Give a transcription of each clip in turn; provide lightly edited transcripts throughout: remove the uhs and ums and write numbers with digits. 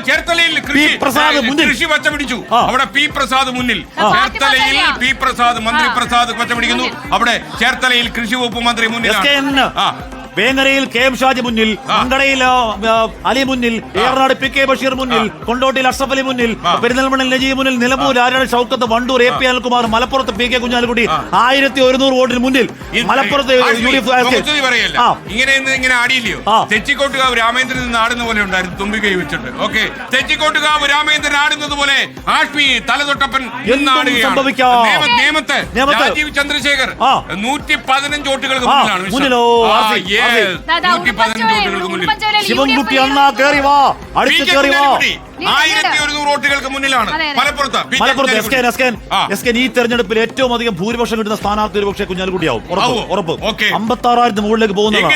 ചേർത്തലയിൽ കൃഷി പച്ച പിടിച്ചു. അവിടെ പി പ്രസാദ് മുന്നിൽ. ചേർത്തലയിൽ പി പ്രസാദ്, മന്ത്രി പ്രസാദ് പച്ച പിടിക്കുന്നു. അവിടെ ചേർത്തലയിൽ കൃഷി വകുപ്പ് മന്ത്രി മുന്നിലാണ്. വേങ്ങരയിൽ കെ എം ഷാജി മുന്നിൽ, മങ്കടയിൽ അലി മുന്നിൽ, ഏറനാട് പി കെ ബഷീർ മുന്നിൽ, കൊണ്ടോട്ടിയിൽ അഷ്റഫ് അലി മുന്നിൽ, പെരിന്തൽമണ്ണയിൽ നജീബ് മുന്നിൽ, നിലമ്പൂർ ആരാണ് ഷൗക്കത്ത്, വണ്ടൂർ എ പി അനിൽകുമാർ, മലപ്പുറത്ത് പി കെ കുഞ്ഞാലിക്കുട്ടി 1100 വോട്ടിന് മുന്നിൽ. മലപ്പുറത്ത് ഇങ്ങനെ ആടിയില്ലയോ? തെച്ചിക്കോട്ടുകാവ് രാമേന്ദ്രൻ ആടുന്ന പോലെ ഉണ്ടായിരുന്നു തുമ്പിക്കൈ വെച്ചിട്ട്. ഓക്കെ, തെച്ചിക്കോട്ടുകാവ് രാമേന്ദ്രൻ ആടുന്നത് പോലെ ആഷ്മി തലതൊട്ടപ്പൻ നേമത്ത് രാജീവ് ചന്ദ്രശേഖർ 115 വോട്ടുകൾക്ക് മുന്നിലാണ്. ശിവൻകുട്ടി അണ്ണാ കേറി വാ, അടിച്ചു കേറി വാ. 1100 വോട്ടുകൾക്ക് മുന്നിലാണ് മലപ്പുറത്ത്. ഈ തെരഞ്ഞെടുപ്പിൽ ഏറ്റവും അധികം ഭൂരിപക്ഷം കിട്ടുന്ന സ്ഥാനാർത്ഥി ഒരു പക്ഷേ കുഞ്ഞാലിക്കുട്ടിയാവും. ഉറപ്പ്. 56,000 മുകളിലേക്ക് പോകുന്നതാണ്.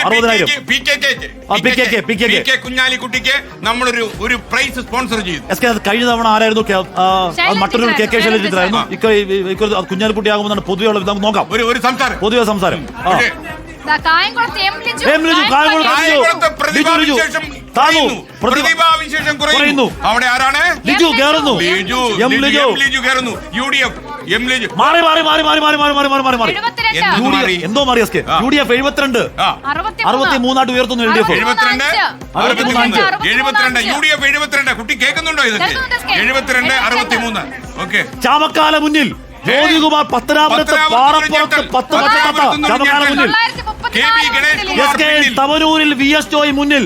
60,000 കുഞ്ഞാലിക്കുട്ടിക്ക് നമ്മളൊരു പ്രൈസ് സ്പോൺസർ ചെയ്തു. അത് കഴിഞ്ഞ തവണ ആരായിരുന്നു? മറ്റൊരു കെ കെ ശൈലജിത്തായിരുന്നു. കുഞ്ഞാലിക്കുട്ടി ആകുമെന്നാണ് പൊതുവെ നോക്കാം. പൊതുവെ സംസാരം. പ്രതിഭാവിശേഷം കുറയുന്നു. അവിടെ ആരാണ്? ലിജു കയറുന്നു. എന്തോ മാറി. UDF 72, 63 ഉയർത്തുന്നു. LDF 72. കുട്ടി കേൾക്കുന്നുണ്ടോ? ഇതൊക്കെ 72, 63. ഓക്കെ. ചാമക്കാല മുന്നിൽ ജ്യോതികുമാർ, പത്തനാപുരത്ത് പാറപ്പുറത്ത് 10 ചാമക്കാല മുന്നിൽ. തവനൂരിൽ VS ജോയ് മുന്നിൽ.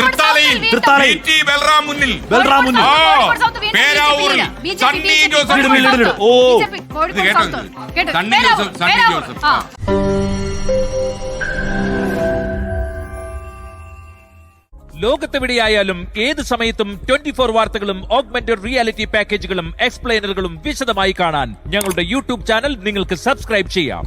തൃത്താലയിൽ ബൽറാം മുന്നിൽ. പേരാവൂരിൽ സണ്ണി ജോസഫ്. സണ്ണി ജോസഫ്. ലോകത്തെവിടെയായാലും ഏത് സമയത്തും 24 വാർത്തകളും ഓഗ്മെന്റഡ് റിയാലിറ്റി പാക്കേജുകളും എക്സ്പ്ലെയിനറുകളും വിശദമായി കാണാൻ ഞങ്ങളുടെ യൂട്യൂബ് ചാനൽ നിങ്ങൾക്ക് സബ്സ്ക്രൈബ് ചെയ്യാം.